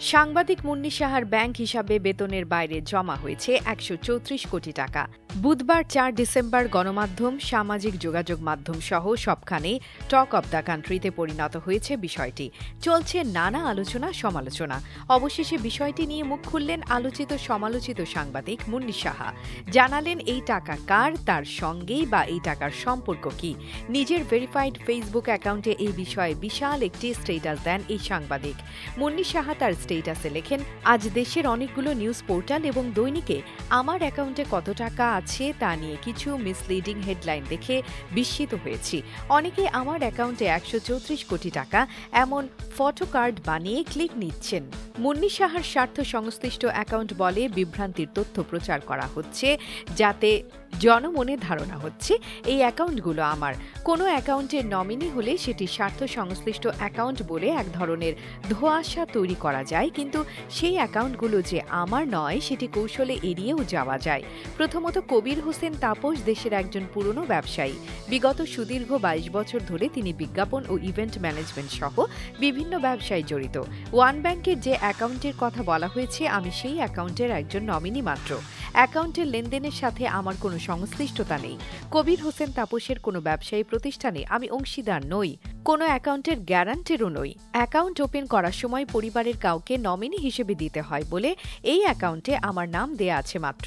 সাংবাদিক মুন্নি সাহার ব্যাংক হিসাবে বেতনের বাইরে জমা হয়েছে ১৩৪ কোটি টাকা। বুধবার ৪ ডিসেম্বর গণমাধ্যম, সামাজিক যোগাযোগ মাধ্যম সহ সবখানেই টক অব দ্য কান্ট্রিতে পরিণত হয়েছে বিষয়টি। চলছে নানা আলোচনা সমালোচনা। অবশেষে বিষয়টি নিয়ে মুখ খুললেন আলোচিত সমালোচিত সাংবাদিক মুন্নি সাহা। জানালেন এই টাকা কার, তার সঙ্গেই বা এই টাকার সম্পর্ক কি। নিজের ভেরিফাইড ফেসবুক অ্যাকাউন্টে এই বিষয়ে বিশাল একটি স্ট্যাটাস দেন এই সাংবাদিক। মুন্নি সাহা তার স্ট্যাটাসে লেখেন, আজ দেশের অনেকগুলো নিউজ পোর্টাল এবং দৈনিকে আমার অ্যাকাউন্টে কত টাকা আছে তা নিয়ে কিছু মিসলিডিং হেডলাইন দেখে বিস্মিত হয়েছি। অনেকে আমার অ্যাকাউন্টে ১৩৪ কোটি টাকা এমন ফটো কার্ড বানিয়ে ক্লিক নিচ্ছেন। মুন্নি সাহার স্বার্থ সংশ্লিষ্ট অ্যাকাউন্ট বলে, বিভ্রান্তির তথ্য প্রচার করা হচ্ছে যাতে জনমনে ধারণা হচ্ছে এই অ্যাকাউন্টগুলো আমার। কোনো অ্যাকাউন্টের নমিনি হলে সেটি স্বার্থ সংশ্লিষ্ট অ্যাকাউন্ট বলে এক ধরনের ধোঁয়াশা তৈরি করা যায়, কিন্তু সেই অ্যাকাউন্টগুলো যে আমার নয় সেটি কৌশলে এড়িয়েও যাওয়া যায়। প্রথমত, কবির হোসেন তাপস দেশের একজন পুরনো ব্যবসায়ী। বিগত সুদীর্ঘ ২২ বছর ধরে তিনি বিজ্ঞাপন ও ইভেন্ট ম্যানেজমেন্ট সহ বিভিন্ন ব্যবসায় জড়িত। ওয়ান ব্যাংকের যে অ্যাকাউন্টের কথা বলা হয়েছে, আমি সেই অ্যাকাউন্টের একজন নমিনি মাত্র। অ্যাকাউন্টের লেনদেনের সাথে আমার কোনো সংশ্লিষ্টতা নেই। কবির হোসেন তাপসের কোনো ব্যবসায়ী প্রতিষ্ঠানে আমি অংশীদার নই, কোনো অ্যাকাউন্টের গ্যারান্টেরও নই। অ্যাকাউন্ট ওপেন করার সময় পরিবারের কাউকে নমিনি হিসেবে দিতে হয় বলে এই অ্যাকাউন্টে আমার নাম দেয়া আছে মাত্র।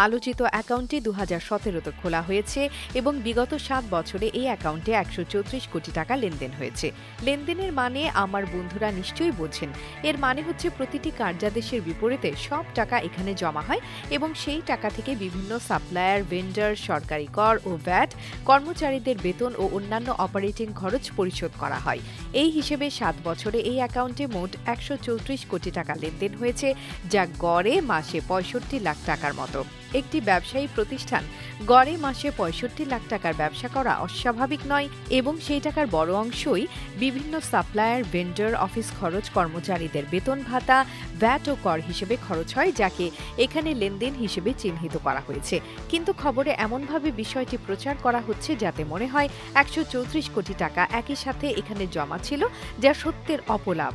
আলোচিত অ্যাকাউন্টটি ২০১৭তে খোলা হয়েছে এবং বিগত ৭ বছরে এই অ্যাকাউন্টে ১৩৪ কোটি টাকা লেনদেন হয়েছে। লেনদেনের মানে আমার বন্ধুরা নিশ্চয়ই বোঝেন। এর মানে হচ্ছে প্রতিটি কার্যাদেশের বিপরীতে সব টাকা এখানে জমা হয় এবং সেই টাকা থেকে বিভিন্ন সাপ্লায়ার, ভেন্ডার, সরকারি কর ও ভ্যাট, কর্মচারীদের বেতন ও অন্যান্য অপারেটিং খরচ পরিশোধ করা হয়। এই হিসেবে ৭ বছরে এই অ্যাকাউন্টে মোট ১৩৪ কোটি টাকা লেনদেন হয়েছে, যা গড়ে মাসে ৬৫ লাখ টাকার মতো। একটি ব্যবসায়ী প্রতিষ্ঠান গড়ে মাসে ৬৫ লাখ টাকার ব্যবসা করা অস্বাভাবিক নয় এবং সেই টাকার বড় অংশই বিভিন্ন সাপ্লায়ার, ভেন্ডার, অফিস খরচ, কর্মচারীদের বেতন ভাতা, ভ্যাট ও কর হিসেবে খরচ হয়, যাকে এখানে লেনদেন হিসেবে চিহ্নিত করা হয়েছে। কিন্তু খবরে এমনভাবে বিষয়টি প্রচার করা হচ্ছে যাতে মনে হয় ১৩৪ কোটি টাকা একই সাথে এখানে জমা ছিল, যা সত্যের অপলাপ।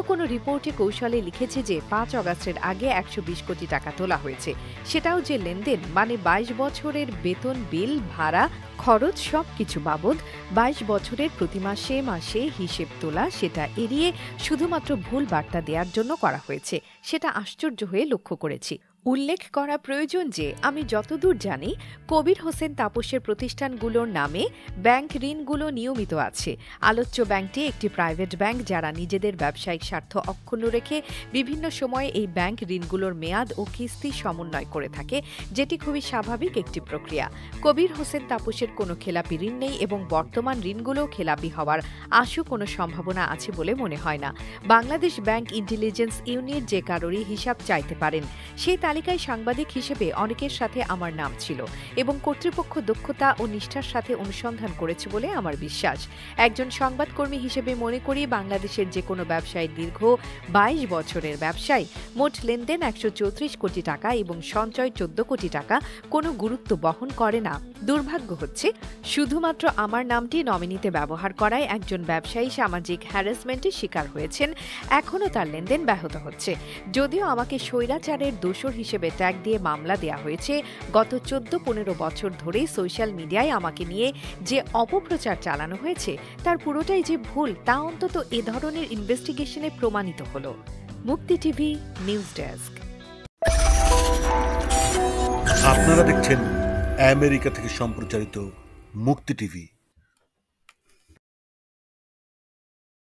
কোনো রিপোর্টে কৌশলে লিখেছে যে ৫ অগাস্টের আগে ১২০ কোটি টাকা তোলা হয়েছে। সেটাও যে লেনদেন, মানে ২২ বছরের বেতন, বিল, ভাড়া, খরচ সবকিছু বাবদ ২২ বছরের প্রতি মাসে মাসে হিসেব তোলা, সেটা এড়িয়ে শুধুমাত্র ভুল বার্তা দেওয়ার জন্য করা হয়েছে। সেটা আশ্চর্য হয়ে লক্ষ্য করেছি। উল্লেখ করা প্রয়োজন যে আমি যতদূর জানি কবির হোসেন তাপসের প্রতিষ্ঠানগুলোর নামে ব্যাংক ঋণগুলো নিয়মিত আছে। আলোচ্য ব্যাংকটি একটি প্রাইভেট ব্যাংক যারা নিজেদের ব্যবসায়িক স্বার্থ অক্ষুণ্ণ রেখে বিভিন্ন সময়ে এই ব্যাংক ঋণগুলোর মেয়াদ ও কিস্তি সমন্বয় করে থাকে, যেটি খুবই স্বাভাবিক একটি প্রক্রিয়া। কবির হোসেন তাপসের কোনো খেলাপি ঋণ নেই এবং বর্তমান ঋণগুলোও খেলাপি হওয়ার আশু কোনো সম্ভাবনা আছে বলে মনে হয় না। বাংলাদেশ ব্যাংক ইন্টেলিজেন্স ইউনিট যে কারোরই হিসাব চাইতে পারেন। সেই তালিকায় সাংবাদিক হিসেবে অনেকের সাথে আমার নাম ছিল এবং কর্তৃপক্ষ দক্ষতা ও নিষ্ঠার সাথে অনুসন্ধান করেছে বলে আমার বিশ্বাস। একজন সংবাদকর্মী হিসেবে মনে করি বাংলাদেশের যে কোনো ব্যবসায়ী দীর্ঘ ২২ বছরের ব্যবসায় মোট লেনদেন ১৩৪ কোটি টাকা এবং সঞ্চয় ১৪ কোটি টাকা কোনো গুরুত্ব বহন করে না। দুর্ভাগ্য হচ্ছে শুধুমাত্র আমার নামটি নমিনিতে ব্যবহার করায় একজন ব্যবসায়ী সামাজিক হ্যারাসমেন্টের শিকার হয়েছেন। এখনও তার লেনদেন ব্যাহত হচ্ছে। যদিও আমাকে স্বৈরাচারের দোষর হিসেবে ট্যাগ দিয়ে মামলা দেয়া হয়েছে, গত ১৪-১৫ বছর ধরে সোশ্যাল মিডিয়ায় আমাকে নিয়ে যে অপপ্রচার চালানো হয়েছে তার পুরোটাই যে ভুল, তা অন্তত এ ধরনের ইনভেস্টিগেশনে প্রমাণিত হলো। মুক্তি টিভি নিউজ ডেস্ক। আপনারা দেখছেন আমেরিকা থেকে সম্প্রচারিত মুক্তি টিভি।